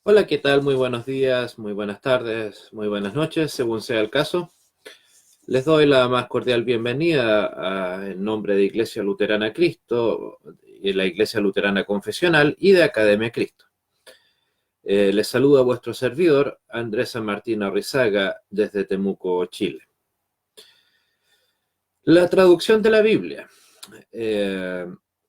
Hola, ¿qué tal? Muy buenos días, muy buenas tardes, muy buenas noches, según sea el caso. Les doy la más cordial bienvenida en nombre de Iglesia Luterana Cristo, y la Iglesia Luterana Confesional y de Academia Cristo. Les saluda vuestro servidor, Andrés San Martín Arrizaga, desde Temuco, Chile. La traducción de la Biblia eh,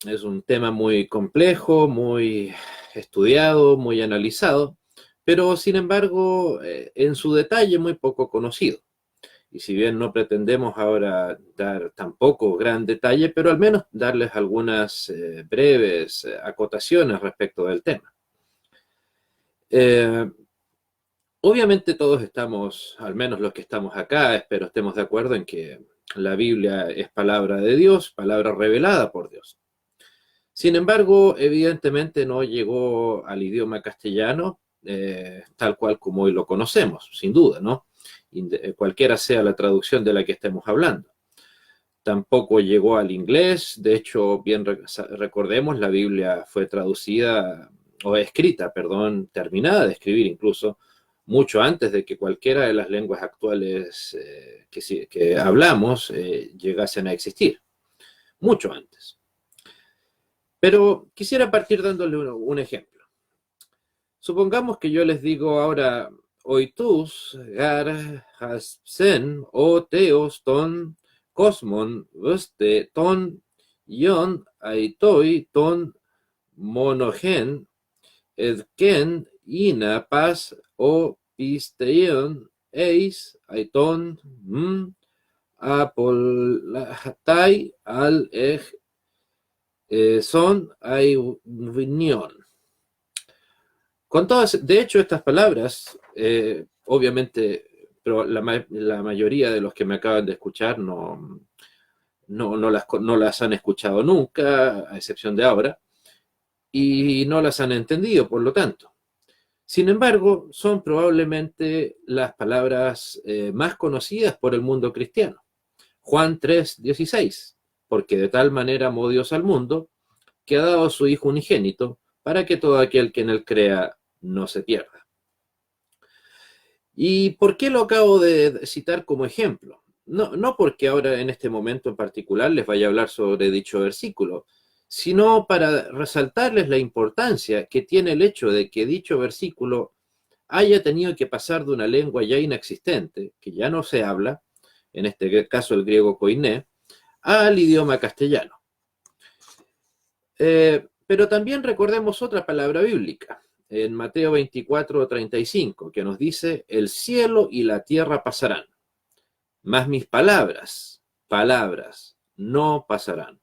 es un tema muy complejo, muy estudiado, muy analizado, pero sin embargo, en su detalle muy poco conocido. Y si bien no pretendemos ahora dar tampoco gran detalle, pero al menos darles algunas breves acotaciones respecto del tema. Eh, Obviamente todos estamos, al menos los que estamos acá, espero estemos de acuerdo en que la Biblia es palabra de Dios, palabra revelada por Dios. Sin embargo, evidentemente no llegó al idioma castellano tal cual como hoy lo conocemos, sin duda, ¿no? Cualquiera sea la traducción de la que estemos hablando. Tampoco llegó al inglés, de hecho, bien recordemos, la Biblia fue traducida, o escrita, perdón, terminada de escribir incluso, mucho antes de que cualquiera de las lenguas actuales que hablamos llegasen a existir, mucho antes. Pero quisiera partir dándole un ejemplo. Supongamos que yo les digo ahora, oitus, gar, hasen, o teos, ton, cosmon, uste, ton, ion, aitoi, ton, monogen, edken, ina, pas, o pisteion, eis, aiton, apolatai, al, son, aivinion. Con todas, de hecho, estas palabras, obviamente, pero la mayoría de los que me acaban de escuchar no las han escuchado nunca, a excepción de ahora, y no las han entendido, por lo tanto. Sin embargo, son probablemente las palabras más conocidas por el mundo cristiano. Juan 3:16, porque de tal manera amó Dios al mundo, que ha dado a su Hijo unigénito, para que todo aquel que en él crea no se pierda. ¿Y por qué lo acabo de citar como ejemplo? No porque ahora en este momento en particular les vaya a hablar sobre dicho versículo, sino para resaltarles la importancia que tiene el hecho de que dicho versículo haya tenido que pasar de una lengua ya inexistente, que ya no se habla, en este caso el griego koiné, al idioma castellano. Pero también recordemos otra palabra bíblica, en Mateo 24:35, que nos dice, el cielo y la tierra pasarán, mas mis palabras, no pasarán.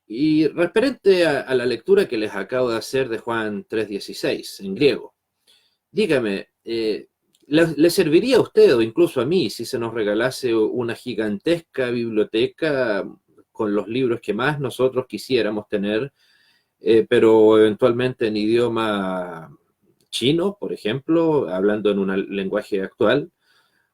Y referente a la lectura que les acabo de hacer de Juan 3:16, en griego, dígame, ¿le serviría a usted o incluso a mí si se nos regalase una gigantesca biblioteca con los libros que más nosotros quisiéramos tener, pero eventualmente en idioma chino, por ejemplo, hablando en un lenguaje actual,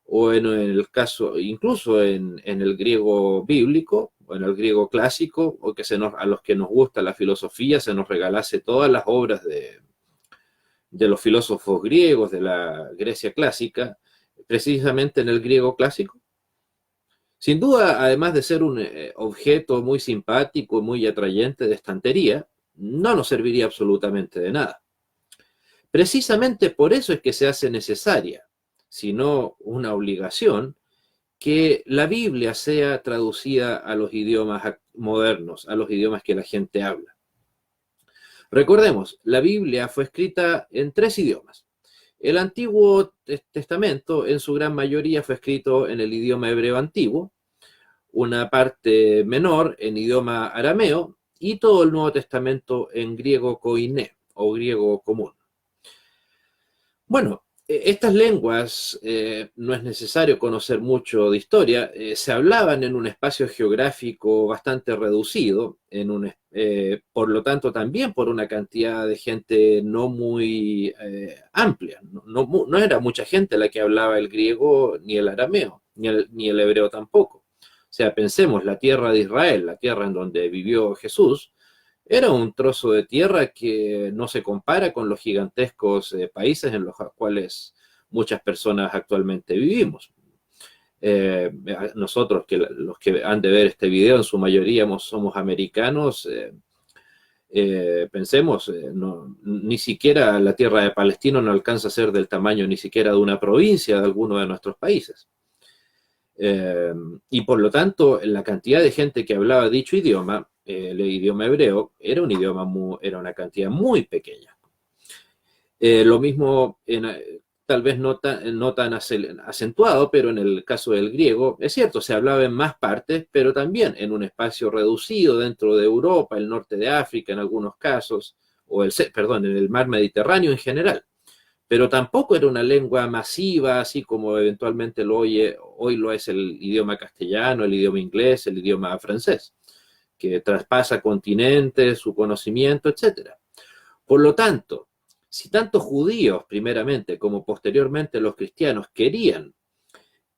o en el caso, incluso en el griego bíblico, o en el griego clásico, o que a los que nos gusta la filosofía se nos regalase todas las obras de los filósofos griegos de la Grecia clásica, precisamente en el griego clásico? Sin duda, además de ser un objeto muy simpático, muy atrayente de estantería, no nos serviría absolutamente de nada. Precisamente por eso es que se hace necesaria, si no una obligación, que la Biblia sea traducida a los idiomas modernos, a los idiomas que la gente habla. Recordemos, la Biblia fue escrita en 3 idiomas. El Antiguo Testamento, en su gran mayoría, fue escrito en el idioma hebreo antiguo, una parte menor en idioma arameo y todo el Nuevo Testamento en griego koiné o griego común. Bueno, estas lenguas, no es necesario conocer mucho de historia, se hablaban en un espacio geográfico bastante reducido, por lo tanto también por una cantidad de gente no muy amplia. No era mucha gente la que hablaba el griego ni el arameo, ni el hebreo tampoco. O sea, pensemos, la tierra de Israel, la tierra en donde vivió Jesús, Era un trozo de tierra que no se compara con los gigantescos países en los cuales muchas personas actualmente vivimos. Nosotros, los que han de ver este video, en su mayoría somos americanos, pensemos, ni siquiera la tierra de Palestina no alcanza a ser del tamaño ni siquiera de una provincia de alguno de nuestros países. Y por lo tanto, la cantidad de gente que hablaba dicho idioma, el idioma hebreo, era era una cantidad muy pequeña. Lo mismo, tal vez no tan acentuado, pero en el caso del griego, es cierto, se hablaba en más partes, pero también en un espacio reducido dentro de Europa, el norte de África en algunos casos, en el mar Mediterráneo en general. Pero tampoco era una lengua masiva, así como eventualmente hoy lo es el idioma castellano, el idioma inglés, el idioma francés, que traspasa continentes, su conocimiento, etc. Por lo tanto, si tanto judíos, primeramente, como posteriormente los cristianos, querían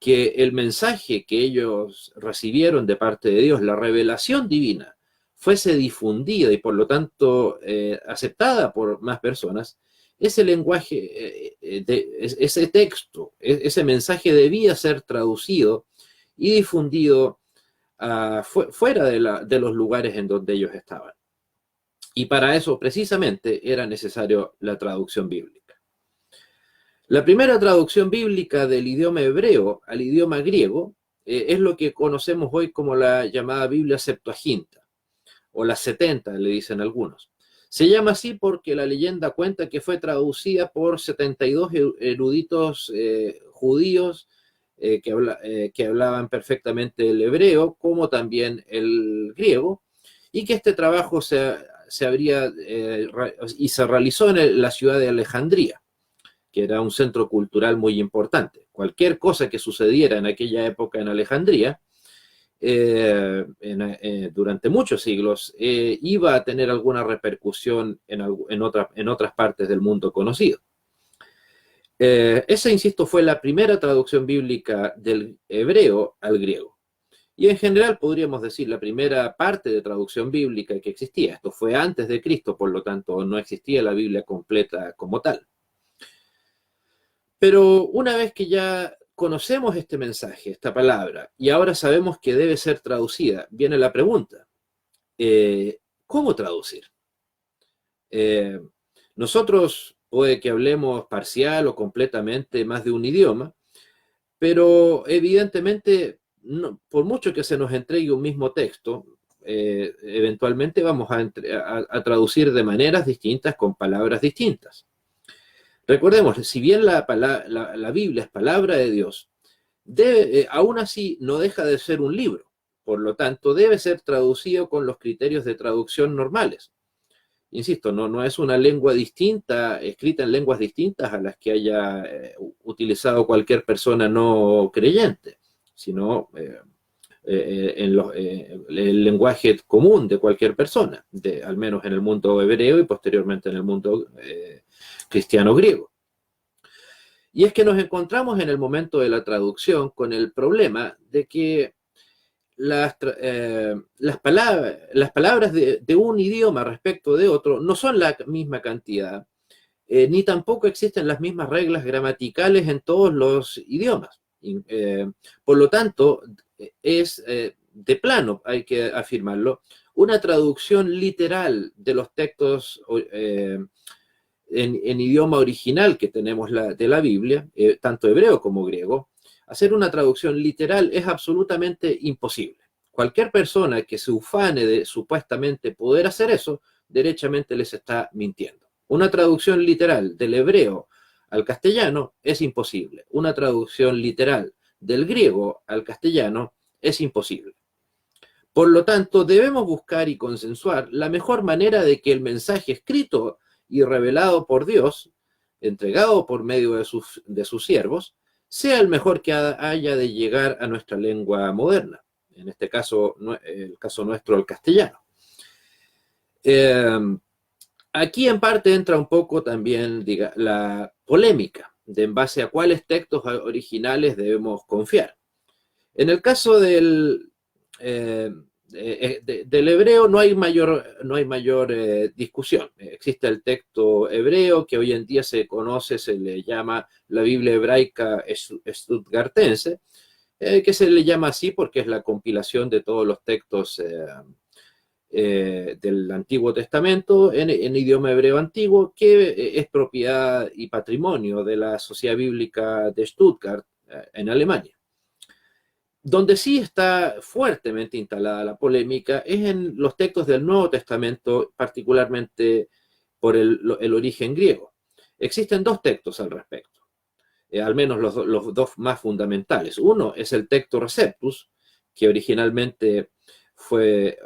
que el mensaje que ellos recibieron de parte de Dios, la revelación divina, fuese difundida y por lo tanto aceptada por más personas, ese lenguaje, ese texto, ese mensaje debía ser traducido y difundido fuera de los lugares en donde ellos estaban. Y para eso precisamente era necesario la traducción bíblica. La primera traducción bíblica del idioma hebreo al idioma griego es lo que conocemos hoy como la llamada Biblia Septuaginta, o las 70, le dicen algunos. Se llama así porque la leyenda cuenta que fue traducida por 72 eruditos judíos que hablaban perfectamente el hebreo, como también el griego, y que este trabajo se realizó en la ciudad de Alejandría, que era un centro cultural muy importante. Cualquier cosa que sucediera en aquella época en Alejandría, durante muchos siglos, iba a tener alguna repercusión en otras partes del mundo conocido. Esa, insisto, fue la primera traducción bíblica del hebreo al griego. Y en general podríamos decir la primera parte de traducción bíblica que existía. Esto fue antes de Cristo, por lo tanto no existía la Biblia completa como tal. Pero una vez que ya conocemos este mensaje, esta palabra, y ahora sabemos que debe ser traducida, viene la pregunta, ¿cómo traducir? Nosotros puede que hablemos parcial o completamente más de un idioma, pero evidentemente, por mucho que se nos entregue un mismo texto, eventualmente vamos a traducir de maneras distintas con palabras distintas. Recordemos, si bien la Biblia es palabra de Dios, aún así no deja de ser un libro. Por lo tanto, debe ser traducido con los criterios de traducción normales. Insisto, no es una lengua distinta, escrita en lenguas distintas a las que haya utilizado cualquier persona no creyente, sino el lenguaje común de cualquier persona, al menos en el mundo hebreo y posteriormente en el mundo cristiano griego. Y es que nos encontramos en el momento de la traducción con el problema de que las palabras de un idioma respecto de otro no son la misma cantidad, ni tampoco existen las mismas reglas gramaticales en todos los idiomas. Por lo tanto, es de plano, hay que afirmarlo, una traducción literal de los textos en idioma original que tenemos de la Biblia, tanto hebreo como griego. Hacer una traducción literal es absolutamente imposible. Cualquier persona que se ufane de supuestamente poder hacer eso, derechamente les está mintiendo. Una traducción literal del hebreo al castellano es imposible. Una traducción literal del griego al castellano es imposible. Por lo tanto, debemos buscar y consensuar la mejor manera de que el mensaje escrito y revelado por Dios, entregado por medio de sus siervos, sea el mejor que haya de llegar a nuestra lengua moderna. En este caso, el caso nuestro, el castellano. Aquí en parte entra un poco también la polémica de en base a cuáles textos originales debemos confiar. En el caso de Del hebreo no hay mayor discusión. Existe el texto hebreo que hoy en día se le llama la Biblia hebraica stuttgartense, que se le llama así porque es la compilación de todos los textos del Antiguo Testamento en idioma hebreo antiguo, que es propiedad y patrimonio de la Sociedad Bíblica de Stuttgart, en Alemania. Donde sí está fuertemente instalada la polémica es en los textos del Nuevo Testamento, particularmente por el origen griego. Existen dos textos al respecto, al menos los dos más fundamentales. Uno es el texto Receptus, que originalmente fue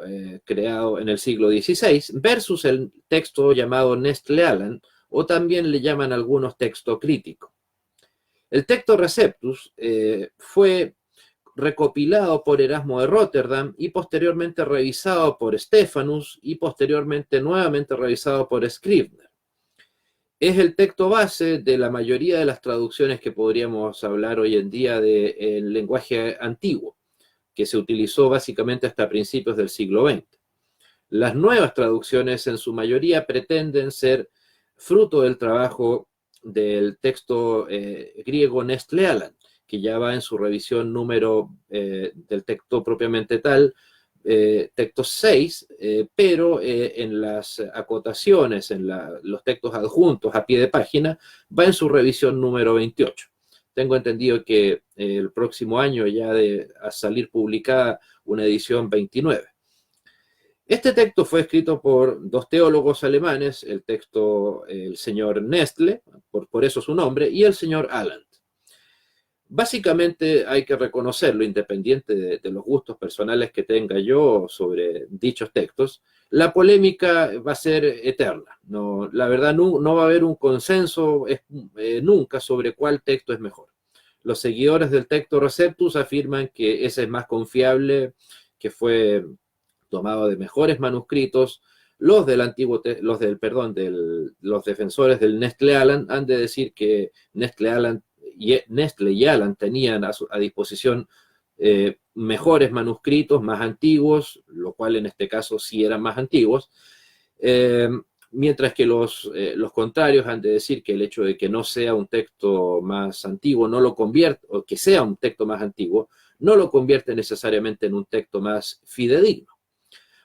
creado en el siglo XVI, versus el texto llamado Nestlealand, o también le llaman algunos texto crítico. El texto Receptus fue recopilado por Erasmo de Rotterdam y posteriormente revisado por Stephanus y posteriormente nuevamente revisado por Scribner. Es el texto base de la mayoría de las traducciones que podríamos hablar hoy en día del lenguaje antiguo, que se utilizó básicamente hasta principios del siglo XX. Las nuevas traducciones en su mayoría pretenden ser fruto del trabajo del texto griego Nestlealand, que ya va en su revisión número del texto propiamente tal, texto 6, pero en las acotaciones, en los textos adjuntos a pie de página, va en su revisión número 28. Tengo entendido que el próximo año ya a salir publicada una edición 29. Este texto fue escrito por dos teólogos alemanes, el señor Nestle, por eso su nombre, y el señor Aland. Básicamente hay que reconocerlo, independiente de los gustos personales que tenga yo sobre dichos textos, la polémica va a ser eterna. No, la verdad no va a haber un consenso nunca sobre cuál texto es mejor. Los seguidores del texto Receptus afirman que ese es más confiable, que fue tomado de mejores manuscritos. Los defensores del Nestlealand han de decir que Nestle y Aland tenían a disposición mejores manuscritos, más antiguos, lo cual en este caso sí eran más antiguos, mientras que los contrarios han de decir que el hecho de que no sea un texto más antiguo no lo convierte, o que sea un texto más antiguo, no lo convierte necesariamente en un texto más fidedigno.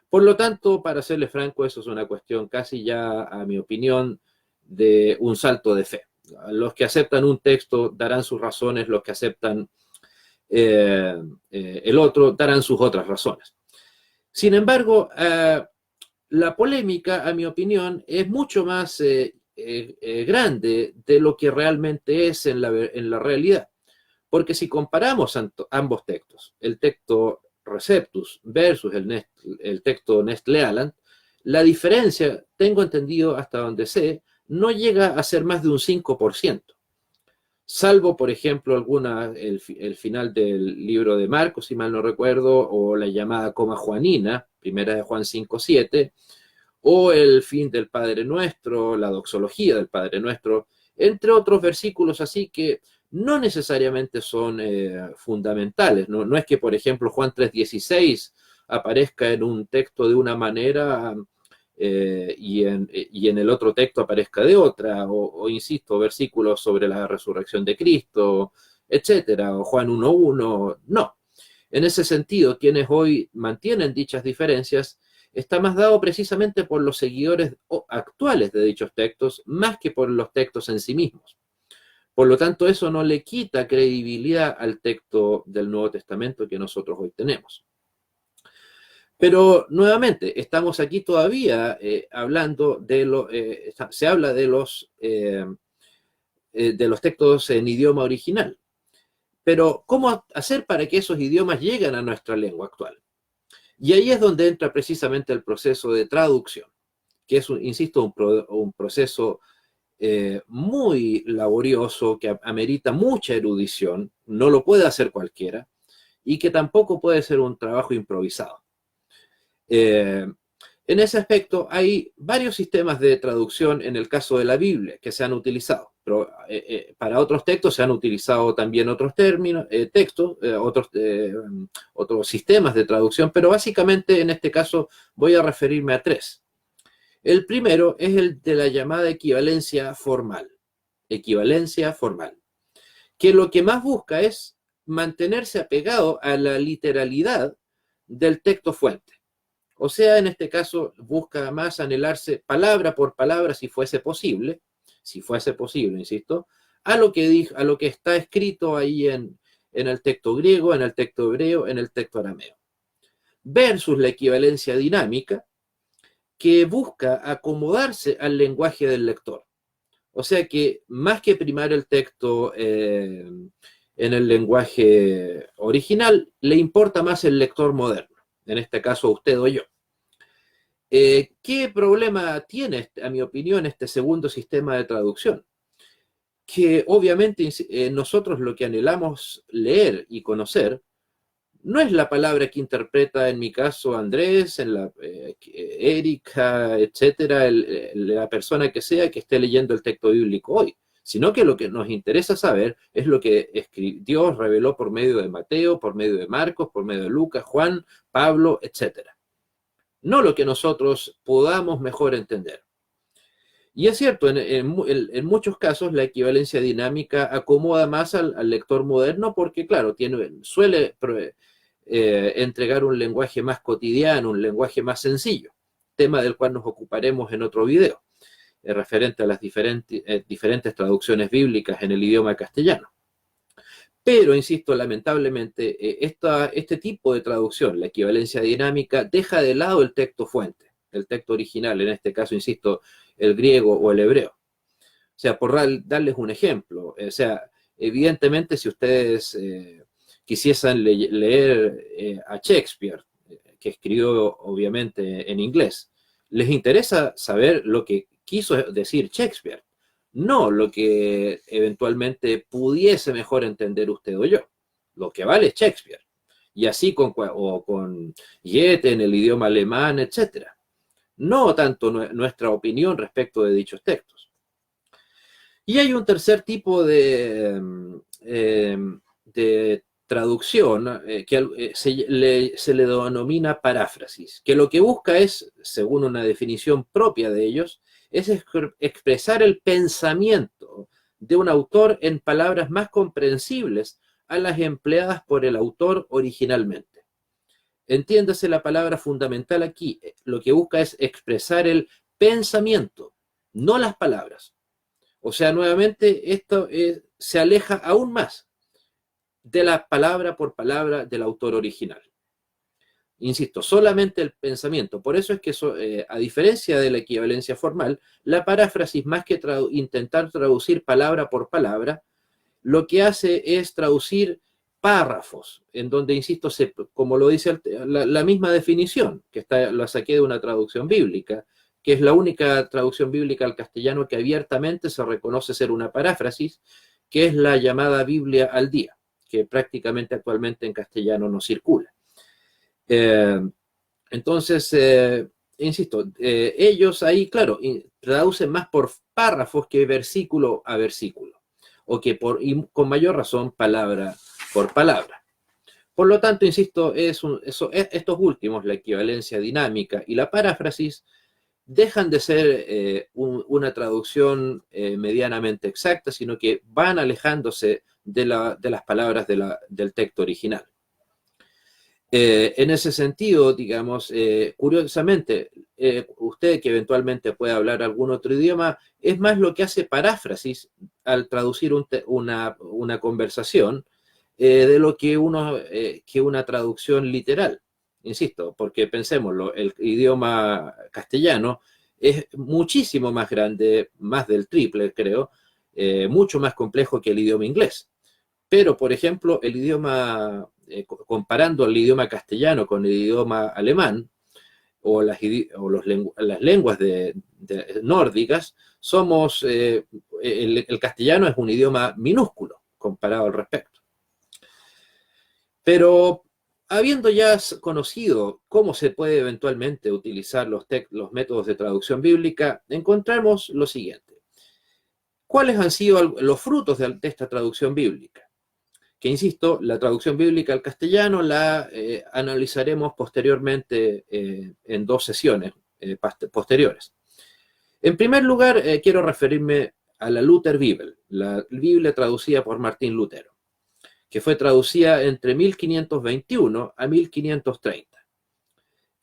Por lo tanto, para serles franco, eso es una cuestión casi ya, a mi opinión, de un salto de fe. Los que aceptan un texto darán sus razones, los que aceptan el otro darán sus otras razones. Sin embargo, la polémica, a mi opinión, es mucho más grande de lo que realmente es en la realidad. Porque si comparamos ambos textos, el texto Receptus versus el texto Nestlealand, la diferencia, tengo entendido hasta donde sé, no llega a ser más de un 5%. Salvo, por ejemplo, el final del libro de Marcos, si mal no recuerdo, o la llamada coma juanina, primera de Juan 5:7, o el fin del Padre Nuestro, la doxología del Padre Nuestro, entre otros versículos así que no necesariamente son fundamentales. No es que, por ejemplo, Juan 3:16 aparezca en un texto de una manera y en el otro texto aparezca de otra, o insisto, versículos sobre la resurrección de Cristo, etcétera, o Juan 1:1, no. En ese sentido, quienes hoy mantienen dichas diferencias está más dado precisamente por los seguidores actuales de dichos textos, más que por los textos en sí mismos. Por lo tanto, eso no le quita credibilidad al texto del Nuevo Testamento que nosotros hoy tenemos. Pero nuevamente, estamos aquí todavía hablando se habla de los textos en idioma original. Pero, ¿cómo hacer para que esos idiomas lleguen a nuestra lengua actual? Y ahí es donde entra precisamente el proceso de traducción, que es, insisto, un proceso muy laborioso, que amerita mucha erudición, no lo puede hacer cualquiera, y que tampoco puede ser un trabajo improvisado. En ese aspecto hay varios sistemas de traducción en el caso de la Biblia que se han utilizado, pero para otros textos se han utilizado también otros términos, otros sistemas de traducción, pero básicamente en este caso voy a referirme a tres. El primero es el de la llamada equivalencia formal, que lo que más busca es mantenerse apegado a la literalidad del texto fuente. O sea, en este caso busca más anhelarse palabra por palabra, si fuese posible, insisto, a lo que está escrito ahí en el texto griego, en el texto hebreo, en el texto arameo. Versus la equivalencia dinámica, que busca acomodarse al lenguaje del lector. O sea que más que primar el texto en el lenguaje original, le importa más el lector moderno, en este caso usted o yo. ¿Qué problema tiene, a mi opinión, este segundo sistema de traducción? Que obviamente nosotros lo que anhelamos leer y conocer no es la palabra que interpreta, en mi caso, Andrés, Erika, etcétera, la persona que sea que esté leyendo el texto bíblico hoy, sino que lo que nos interesa saber es lo que Dios reveló por medio de Mateo, por medio de Marcos, por medio de Lucas, Juan, Pablo, etcétera. No lo que nosotros podamos mejor entender. Y es cierto, en muchos casos la equivalencia dinámica acomoda más al lector moderno porque, claro, suele entregar un lenguaje más cotidiano, un lenguaje más sencillo, tema del cual nos ocuparemos en otro video, referente a las diferentes traducciones bíblicas en el idioma castellano. Pero, insisto, lamentablemente, este tipo de traducción, la equivalencia dinámica, deja de lado el texto fuente, el texto original, en este caso, insisto, el griego o el hebreo. O sea, por darles un ejemplo, o sea, evidentemente si ustedes quisiesen leer a Shakespeare, que escribió obviamente en inglés, les interesa saber lo que quiso decir Shakespeare, no lo que eventualmente pudiese mejor entender usted o yo. Lo que vale es Shakespeare. Y así con Goethe en el idioma alemán, etc. No tanto nuestra opinión respecto de dichos textos. Y hay un tercer tipo de traducción que se le denomina paráfrasis, que lo que busca es, según una definición propia de ellos, es expresar el pensamiento de un autor en palabras más comprensibles a las empleadas por el autor originalmente. Entiéndase la palabra fundamental aquí, lo que busca es expresar el pensamiento, no las palabras. O sea, nuevamente, esto se aleja aún más de la palabra por palabra del autor original. Insisto, solamente el pensamiento. Por eso es que, a diferencia de la equivalencia formal, la paráfrasis, más que intentar traducir palabra por palabra, lo que hace es traducir párrafos, en donde, insisto, como lo dice la misma definición, que la saqué de una traducción bíblica, que es la única traducción bíblica al castellano que abiertamente se reconoce ser una paráfrasis, que es la llamada Biblia al día, que prácticamente actualmente en castellano no circula. Entonces, insisto, ellos ahí, claro, traducen más por párrafos que versículo a versículo, o que con mayor razón palabra por palabra. Por lo tanto, insisto, estos últimos, la equivalencia dinámica y la paráfrasis, dejan de ser una traducción medianamente exacta, sino que van alejándose de las palabras del texto original. En ese sentido, digamos, curiosamente, usted que eventualmente puede hablar algún otro idioma, es más lo que hace paráfrasis al traducir una conversación de lo que una traducción literal. Insisto, porque pensémoslo, el idioma castellano es muchísimo más grande, más del triple, creo, mucho más complejo que el idioma inglés. Pero, por ejemplo, el idioma, comparando el idioma castellano con el idioma alemán, o las lenguas nórdicas, el castellano es un idioma minúsculo comparado al respecto. Pero Habiendo ya conocido cómo se puede eventualmente utilizar los métodos de traducción bíblica, encontramos lo siguiente. ¿Cuáles han sido los frutos de esta traducción bíblica? Que, insisto, la traducción bíblica al castellano la analizaremos posteriormente en dos sesiones posteriores. En primer lugar, quiero referirme a la Luther Bible, la Biblia traducida por Martín Lutero, que fue traducida entre 1521 a 1530.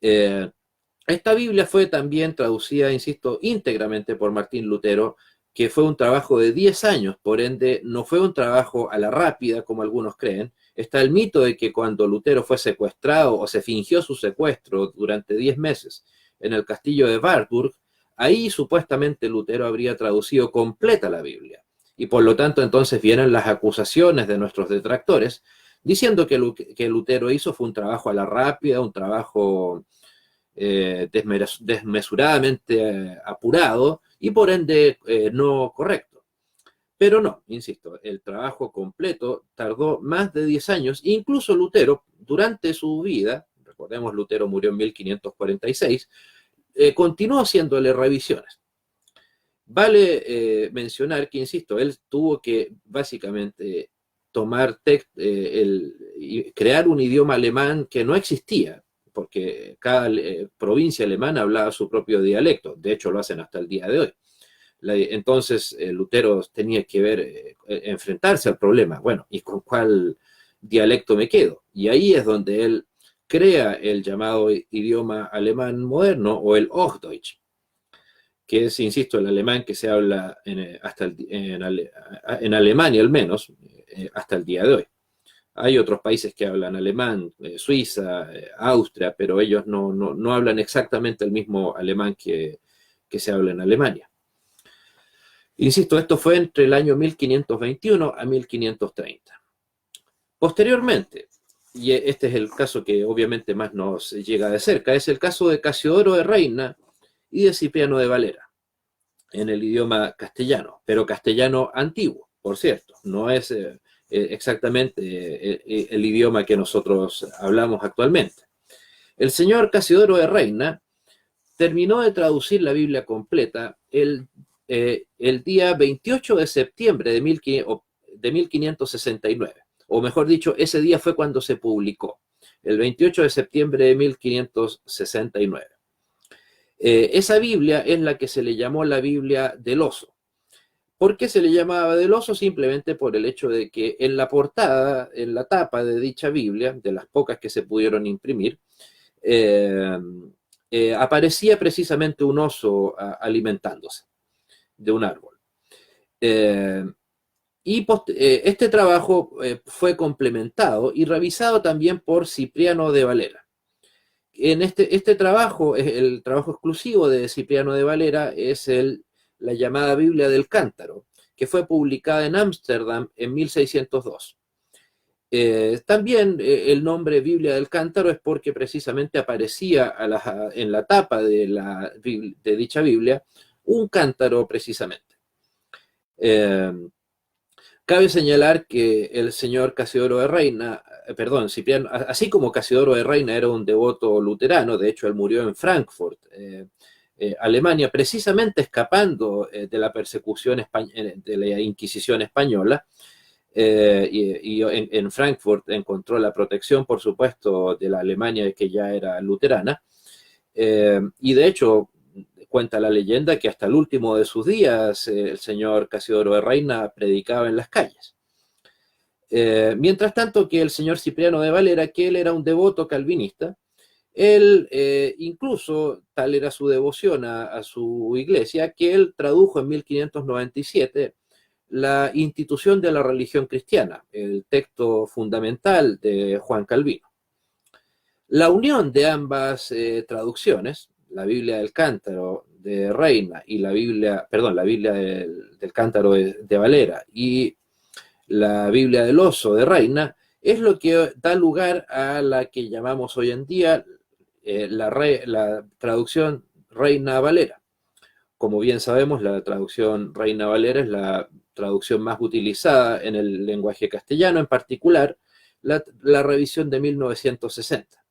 Esta Biblia fue también traducida, insisto, íntegramente por Martín Lutero, que fue un trabajo de 10 años, por ende no fue un trabajo a la rápida, como algunos creen. Está el mito de que cuando Lutero fue secuestrado o se fingió su secuestro durante 10 meses en el castillo de Wartburg, ahí supuestamente Lutero habría traducido completa la Biblia. Y por lo tanto entonces vienen las acusaciones de nuestros detractores, diciendo que lo que Lutero hizo fue un trabajo a la rápida, un trabajo desmesuradamente apurado y por ende no correcto. Pero no, insisto, el trabajo completo tardó más de 10 años, incluso Lutero, durante su vida, recordemos Lutero murió en 1546, continuó haciéndole revisiones. Vale mencionar que, insisto, él tuvo que básicamente tomar crear un idioma alemán que no existía, porque cada provincia alemana hablaba su propio dialecto, de hecho lo hacen hasta el día de hoy. Entonces Lutero tenía que enfrentarse al problema, bueno, ¿y con cuál dialecto me quedo? Y ahí es donde él crea el llamado idioma alemán moderno o el Hochdeutsch, que es, insisto, el alemán que se habla en Alemania al menos hasta el día de hoy. Hay otros países que hablan alemán, Suiza, Austria, pero ellos no hablan exactamente el mismo alemán que se habla en Alemania. Insisto, esto fue entre el año 1521 a 1530. Posteriormente, y este es el caso que obviamente más nos llega de cerca, es el caso de Casiodoro de Reina y de Cipriano de Valera, en el idioma castellano, pero castellano antiguo, por cierto, no es exactamente el idioma que nosotros hablamos actualmente. El señor Casiodoro de Reina terminó de traducir la Biblia completa el día 28 de septiembre de 1569, o mejor dicho, ese día fue cuando se publicó, el 28 de septiembre de 1569. Esa Biblia es la que se le llamó la Biblia del oso. ¿Por qué se le llamaba del oso? Simplemente por el hecho de que en la portada, en la tapa de dicha Biblia, de las pocas que se pudieron imprimir, aparecía precisamente un oso alimentándose de un árbol. Este trabajo fue complementado y revisado también por Cipriano de Valera. En este trabajo, el trabajo exclusivo de Cipriano de Valera es la llamada Biblia del Cántaro, que fue publicada en Ámsterdam en 1602. También el nombre Biblia del Cántaro es porque precisamente aparecía en la tapa de dicha Biblia un cántaro precisamente. Cabe señalar que el señor Casiodoro de Reina, Cipriano, así como Casiodoro de Reina era un devoto luterano, de hecho él murió en Frankfurt, Alemania, precisamente escapando de la persecución de la Inquisición española, y en Frankfurt encontró la protección, por supuesto, de la Alemania que ya era luterana, y de hecho cuenta la leyenda que hasta el último de sus días el señor Casiodoro de Reina predicaba en las calles. Mientras tanto que el señor Cipriano de Valera, que él era un devoto calvinista, él incluso, tal era su devoción a su iglesia, que él tradujo en 1597 la Institución de la Religión Cristiana, el texto fundamental de Juan Calvino. La unión de ambas traducciones, la Biblia del Cántaro de Reina y la Biblia del Cántaro de Valera y la Biblia del Oso de Reina, es lo que da lugar a la que llamamos hoy en día la traducción Reina Valera. Como bien sabemos, la traducción Reina Valera es la traducción más utilizada en el lenguaje castellano, en particular la revisión de 1960.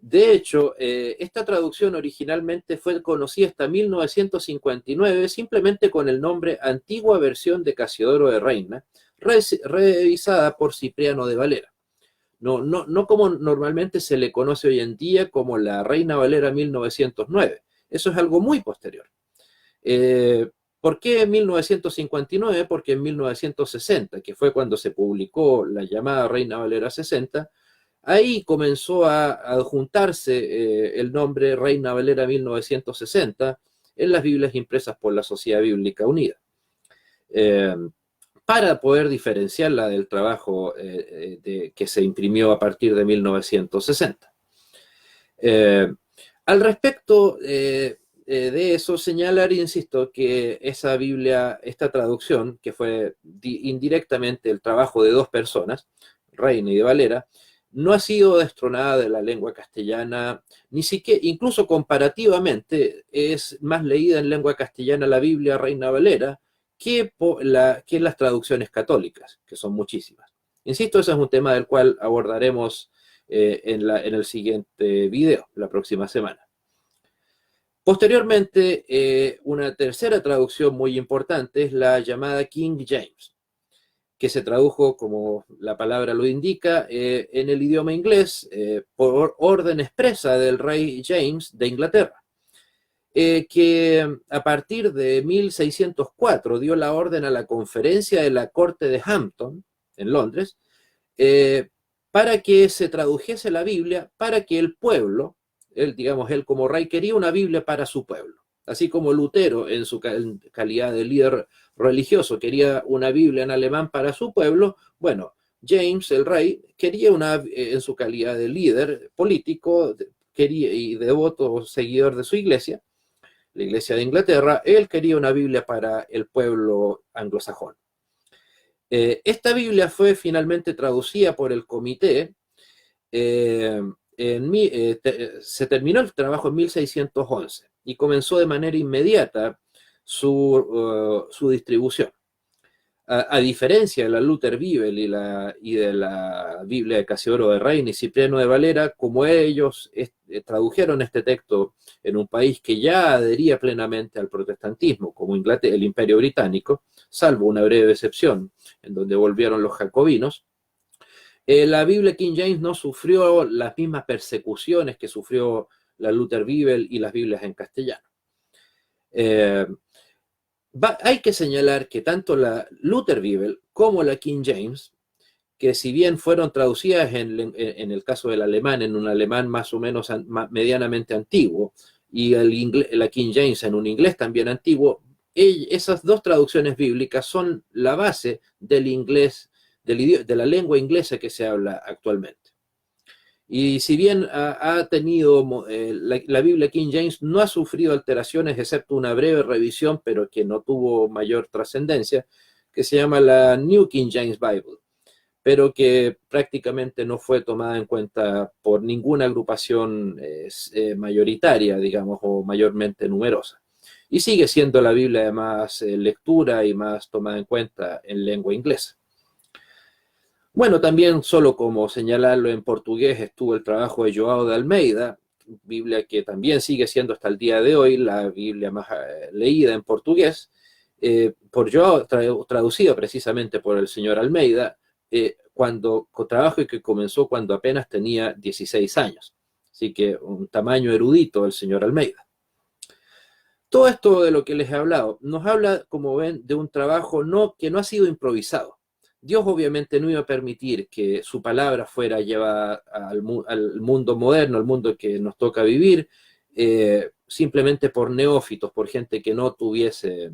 De hecho, esta traducción originalmente fue conocida hasta 1959 simplemente con el nombre Antigua Versión de Casiodoro de Reina, revisada por Cipriano de Valera. No como normalmente se le conoce hoy en día como la Reina Valera 1909. Eso es algo muy posterior. ¿Por qué en 1959? Porque en 1960, que fue cuando se publicó la llamada Reina Valera 60, ahí comenzó a adjuntarse el nombre Reina Valera 1960 en las Biblias impresas por la Sociedad Bíblica Unida, para poder diferenciarla del trabajo que se imprimió a partir de 1960. Al respecto de eso, señalar, insisto, que esa Biblia, esta traducción, que fue indirectamente el trabajo de dos personas, Reina y de Valera, no ha sido destronada de la lengua castellana, ni siquiera, incluso comparativamente, es más leída en lengua castellana la Biblia Reina Valera que las traducciones católicas, que son muchísimas. Insisto, ese es un tema del cual abordaremos en el siguiente video, la próxima semana. Posteriormente, una tercera traducción muy importante es la llamada King James, que se tradujo, como la palabra lo indica, en el idioma inglés por orden expresa del rey James de Inglaterra, que a partir de 1604 dio la orden a la conferencia de la corte de Hampton, en Londres, para que se tradujese la Biblia, para que el pueblo, él como rey, quería una Biblia para su pueblo. Así como Lutero, en su calidad de líder religioso, quería una Biblia en alemán para su pueblo, bueno, James, el rey, quería en su calidad de líder político y devoto seguidor de su iglesia, la iglesia de Inglaterra, él quería una Biblia para el pueblo anglosajón. Esta Biblia fue finalmente traducida por el comité. Se terminó el trabajo en 1611 y comenzó de manera inmediata su distribución. A diferencia de la Luther Bibel y de la Biblia de Casiodoro de Reina y Cipriano de Valera, como ellos tradujeron este texto en un país que ya adhería plenamente al protestantismo, como Inglaterra, el Imperio Británico, salvo una breve excepción, en donde volvieron los jacobinos, la Biblia King James no sufrió las mismas persecuciones que sufrió la Luther Bibel y las Biblias en castellano. Hay que señalar que tanto la Luther Bibel como la King James, que si bien fueron traducidas en el caso del alemán, en un alemán más o menos medianamente antiguo, y la King James en un inglés también antiguo, esas dos traducciones bíblicas son la base del inglés, de la lengua inglesa que se habla actualmente. Y si bien ha tenido, la Biblia King James no ha sufrido alteraciones, excepto una breve revisión, pero que no tuvo mayor trascendencia, que se llama la New King James Bible, pero que prácticamente no fue tomada en cuenta por ninguna agrupación mayoritaria, digamos, o mayormente numerosa. Y sigue siendo la Biblia de más lectura y más tomada en cuenta en lengua inglesa. Bueno, también solo como señalarlo, en portugués estuvo el trabajo de João de Almeida, Biblia que también sigue siendo hasta el día de hoy la Biblia más leída en portugués, por João, traducido precisamente por el señor Almeida, trabajo que comenzó cuando apenas tenía 16 años. Así que un tamaño erudito el señor Almeida. Todo esto de lo que les he hablado nos habla, como ven, de un trabajo que no ha sido improvisado. Dios obviamente no iba a permitir que su palabra fuera llevada al mundo moderno, al mundo que nos toca vivir, simplemente por neófitos, por gente que no tuviese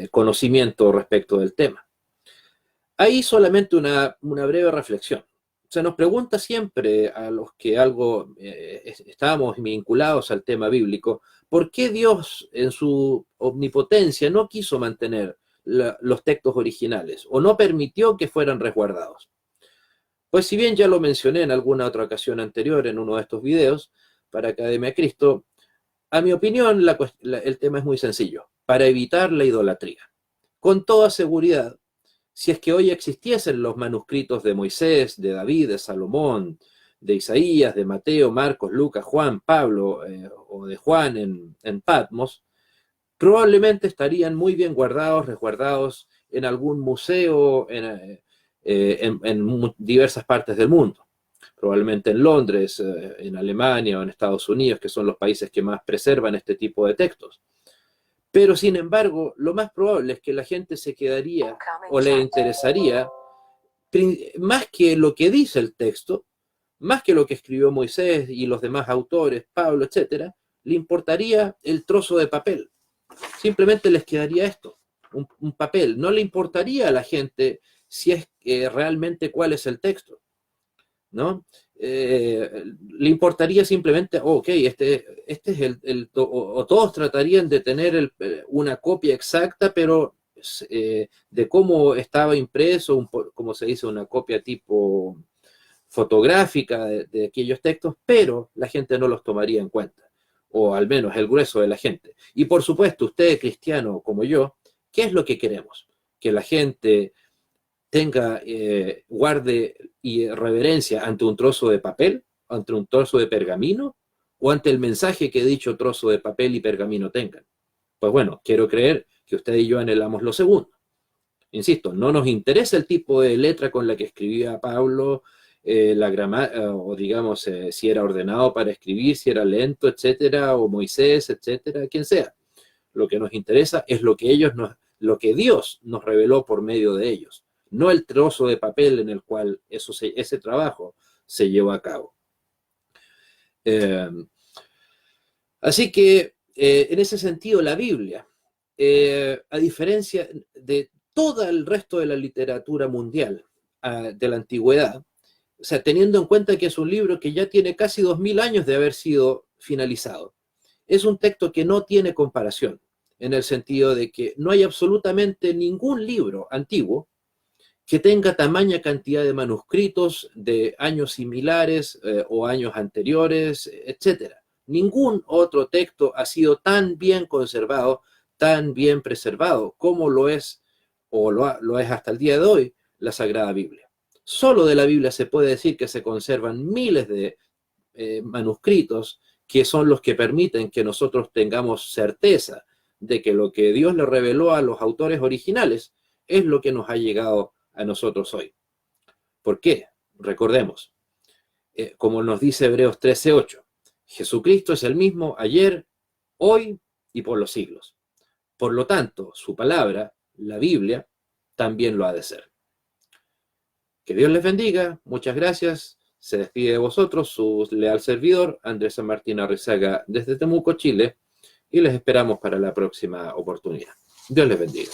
conocimiento respecto del tema. Ahí solamente una breve reflexión. Se nos pregunta siempre a los que estábamos vinculados al tema bíblico, ¿por qué Dios en su omnipotencia no quiso mantener los textos originales o no permitió que fueran resguardados? Pues si bien ya lo mencioné en alguna otra ocasión anterior en uno de estos videos para Academia Cristo, a mi opinión el tema es muy sencillo: para evitar la idolatría. Con toda seguridad, si es que hoy existiesen los manuscritos de Moisés, de David, de Salomón, de Isaías, de Mateo, Marcos, Lucas, Juan, Pablo o de Juan en Patmos, probablemente estarían muy bien guardados, resguardados en algún museo en diversas partes del mundo. Probablemente en Londres, en Alemania o en Estados Unidos, que son los países que más preservan este tipo de textos. Pero sin embargo, lo más probable es que la gente se quedaría o le interesaría más que lo que dice el texto, más que lo que escribió Moisés y los demás autores, Pablo, etcétera, le importaría el trozo de papel. Simplemente les quedaría esto, un papel. No le importaría a la gente si es realmente cuál es el texto, ¿no? Le importaría simplemente, ok, este es o todos tratarían de tener una copia exacta, pero de cómo estaba impreso, como se dice, una copia tipo fotográfica de aquellos textos, pero la gente no los tomaría en cuenta, o al menos el grueso de la gente. Y por supuesto, usted, cristiano como yo, ¿qué es lo que queremos? Que la gente tenga, guarde y reverencia ante un trozo de papel, ante un trozo de pergamino, o ante el mensaje que dicho trozo de papel y pergamino tengan. Pues bueno, quiero creer que usted y yo anhelamos lo segundo. Insisto, no nos interesa el tipo de letra con la que escribía Pablo, la gramática, o digamos, si era ordenado para escribir, si era lento, etcétera, o Moisés, etcétera, quien sea. Lo que nos interesa es lo que Dios nos reveló por medio de ellos, no el trozo de papel en el cual ese trabajo se llevó a cabo. Así que, en ese sentido, la Biblia, a diferencia de todo el resto de la literatura mundial de la antigüedad, o sea, teniendo en cuenta que es un libro que ya tiene casi 2000 años de haber sido finalizado, es un texto que no tiene comparación, en el sentido de que no hay absolutamente ningún libro antiguo que tenga tamaña cantidad de manuscritos de años similares o años anteriores, etcétera. Ningún otro texto ha sido tan bien conservado, tan bien preservado como lo es, o lo es hasta el día de hoy, la Sagrada Biblia. Solo de la Biblia se puede decir que se conservan miles de manuscritos que son los que permiten que nosotros tengamos certeza de que lo que Dios le reveló a los autores originales es lo que nos ha llegado a nosotros hoy. ¿Por qué? Recordemos, como nos dice Hebreos 13:8, Jesucristo es el mismo ayer, hoy y por los siglos. Por lo tanto, su palabra, la Biblia, también lo ha de ser. Que Dios les bendiga, muchas gracias. Se despide de vosotros su leal servidor, Andrés San Martín Arrizaga, desde Temuco, Chile, y les esperamos para la próxima oportunidad. Dios les bendiga.